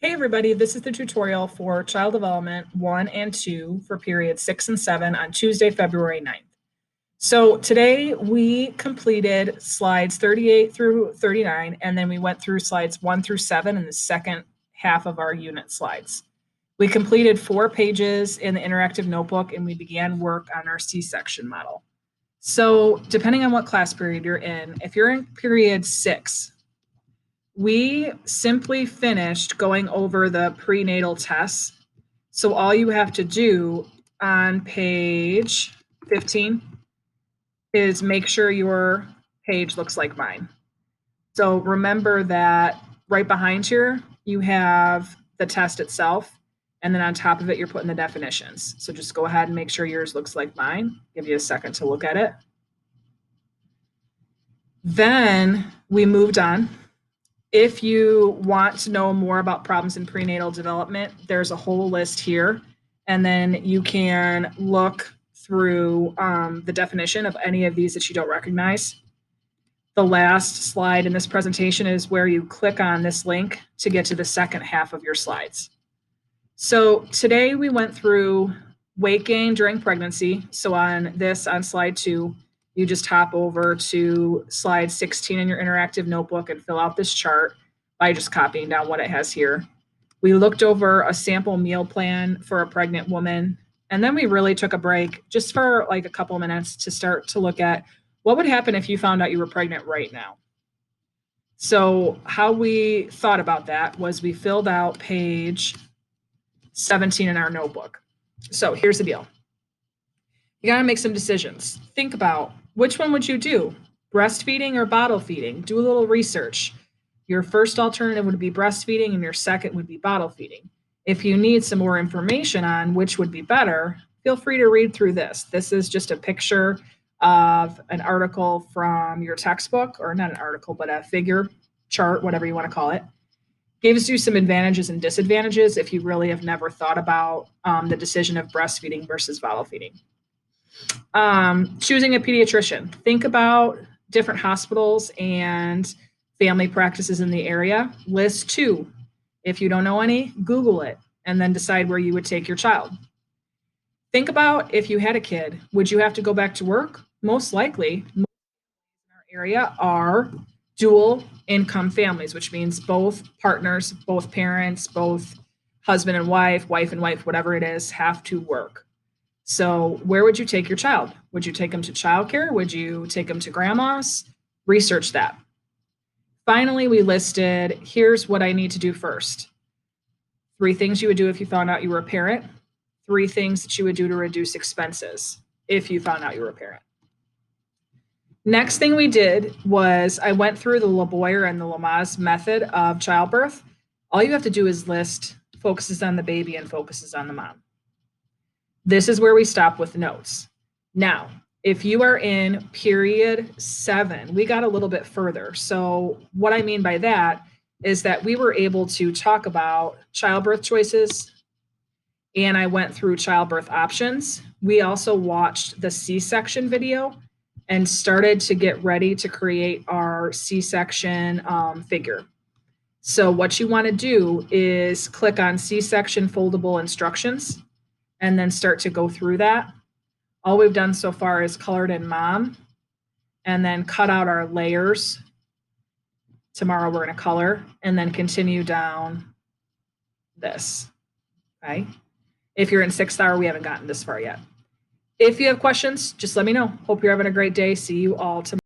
Hey everybody, this is the tutorial for Child Development 1 and 2 for periods 6 and 7 on Tuesday, February 9th. So today we completed slides 38 through 39, and then we went through slides 1 through 7 in the second half of our unit slides. We completed 4 pages in the interactive notebook, and we began work on our C-section model. So depending on what class period you're in, if you're in period 6, we simply finished going over the prenatal tests. So all you have to do on page 15 is make sure your page looks like mine. So remember that right behind here, you have the test itself, and then on top of it, you're putting the definitions. So just go ahead and make sure yours looks like mine. Give you a second to look at it. Then we moved on. If you want to know more about problems in prenatal development, there's a whole list here. And then you can look through the definition of any of these that you don't recognize. The last slide in this presentation is where you click on this link to get to the second half of your slides. So today we went through weight gain during pregnancy. So on slide 2, you just hop over to slide 16 in your interactive notebook and fill out this chart by just copying down what it has here. We looked over a sample meal plan for a pregnant woman, and then we really took a break just for like a couple minutes to start to look at what would happen if you found out you were pregnant right now. So how we thought about that was we filled out page 17 in our notebook. So here's the deal. You got to make some decisions. Think about which one would you do? Breastfeeding or bottle feeding? Do a little research. Your first alternative would be breastfeeding and your second would be bottle feeding. If you need some more information on which would be better, feel free to read through this. This is just a picture of an article from your textbook, or not an article, but a figure chart, whatever you want to call it. Gives you some advantages and disadvantages if you really have never thought about the decision of breastfeeding versus bottle feeding. Choosing a pediatrician. Think about different hospitals and family practices in the area. List 2. If you don't know any, Google it and then decide where you would take your child. Think about if you had a kid, would you have to go back to work? Most likely. Most in our area are dual income families, which means both partners, both parents, both husband and wife, whatever it is, have to work. So where would you take your child? Would you take them to childcare? Would you take them to grandma's? Research that. Finally, we listed, here's what I need to do first. 3 things you would do if you found out you were a parent. 3 things that you would do to reduce expenses if you found out you were a parent. Next thing we did was I went through the LeBoyer and the Lamaze method of childbirth. All you have to do is list focuses on the baby and focuses on the mom. This is where we stop with notes. Now, if you are in period 7, we got a little bit further. So what I mean by that is that we were able to talk about childbirth choices, and I went through childbirth options. We also watched the C-section video and started to get ready to create our C-section figure. So what you want to do is click on C-section foldable instructions and then start to go through that. All we've done so far is colored in mom and then cut out our layers. Tomorrow we're going to color and then continue down this, okay? If you're in 6th hour, we haven't gotten this far yet. If you have questions, just let me know. Hope you're having a great day. See you all tomorrow.